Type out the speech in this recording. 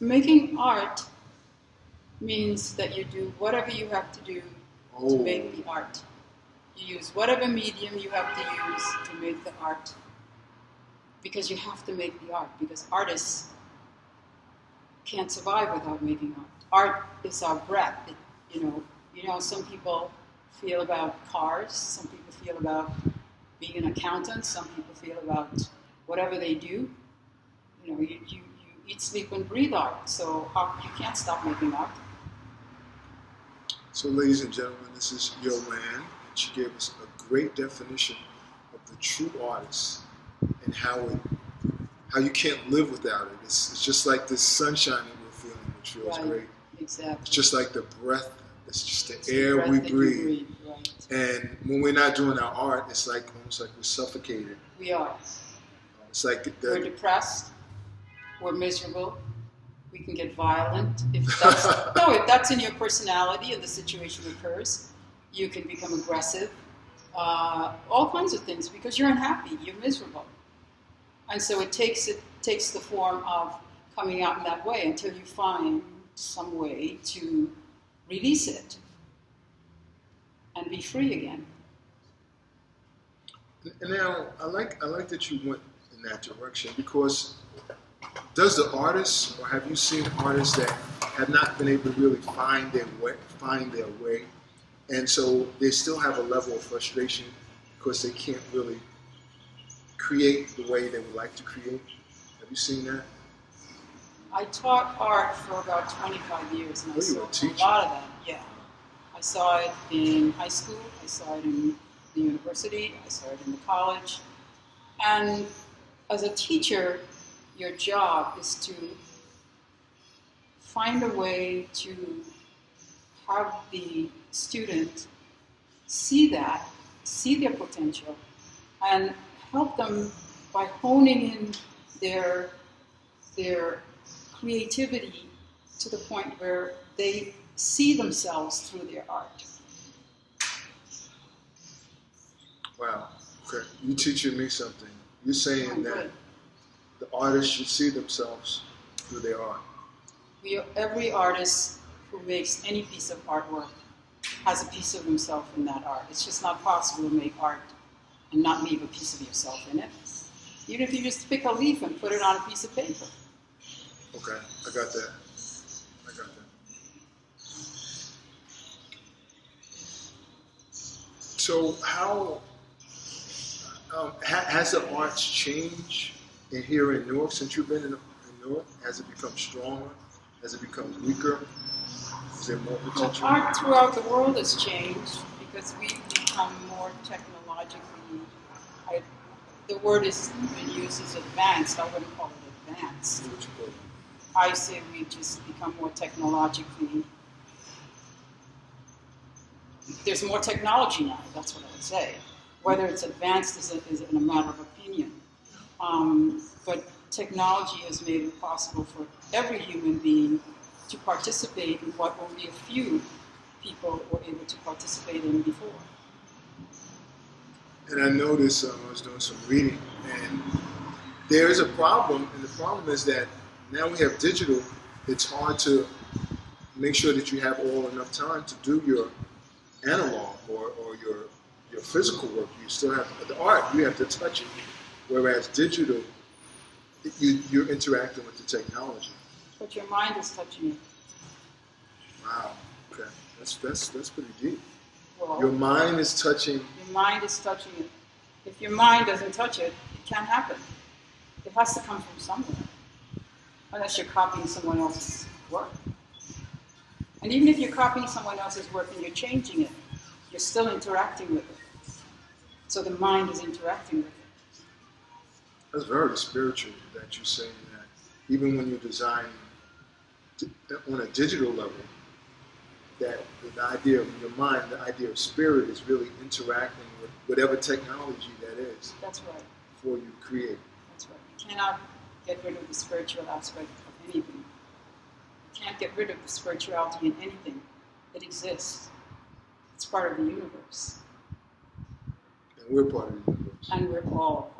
Making art means that you do whatever you have to do to make the art. You use whatever medium you have to use to make the art. Because you have to make the art. Because artists can't survive without making art. Art is our breath. Some people feel about cars. Some people feel about being an accountant. Some people feel about whatever they do. You eat, sleep, and breathe art. So you can't stop making art. So, ladies and gentlemen, this is Yoland, and she gave us a great definition of the true artist and how you can't live without it. It's just like this sunshine that we're feeling, which feels great. Exactly. It's just like the breath. It's just the air we breathe. Right. And when we're not doing our art, it's like almost like we're suffocated. We are. It's like we're depressed. We're miserable. We can get violent. If that's in your personality and the situation occurs, you can become aggressive. All kinds of things because you're unhappy. You're miserable. And so it takes the form of coming out in that way until you find some way to release it and be free again. And now I like that you went in that direction because does the artist, or have you seen artists that have not been able to really find their way, and so they still have a level of frustration because they can't really create the way they would like to create? Have you seen that? I taught art for about 25 years, and I saw a lot of that. Yeah, I saw it in high school. I saw it in the university. I saw it in the college. And as a teacher, your job is to find a way to have the student see their potential, and help them by honing in their creativity to the point where they see themselves through their art. Wow. Okay. You're teaching me something. You're saying that the artist should see themselves through their art. Every artist who makes any piece of artwork has a piece of himself in that art. It's just not possible to make art and not leave a piece of yourself in it. Even if you just pick a leaf and put it on a piece of paper. Okay, I got that. So how has the arts changed here in Newark since you've been in Newark? Has it become stronger? Has it become weaker? Is there more potential? Well, art throughout the world has changed because we've become more technologically. The word is been used as advanced. I wouldn't call it advanced. I say we've just become more technologically. There's more technology now. That's what I would say. Whether it's advanced is a matter of opinion. But technology has made it possible for every human being to participate in what only a few people were able to participate in before. And I noticed, I was doing some reading, and there is a problem, and the problem is that now we have digital. It's hard to make sure that you have all enough time to do your analog or your physical work. You still have the art, you have to touch it. Whereas digital, you're interacting with the technology. But your mind is touching it. Wow. Okay. That's pretty deep. Well, your mind is touching. Your mind is touching it. If your mind doesn't touch it, it can't happen. It has to come from somewhere. Unless you're copying someone else's work. And even if you're copying someone else's work and you're changing it, you're still interacting with it. So the mind is interacting with it. That's very spiritual that you're saying that. Even when you're designing on a digital level, that the idea of your mind, the idea of spirit is really interacting with whatever technology that is. That's right. Before you create. That's right. You cannot get rid of the spiritual aspect of anything. You can't get rid of the spirituality in anything. It exists. It's part of the universe. And we're part of the universe. And we're all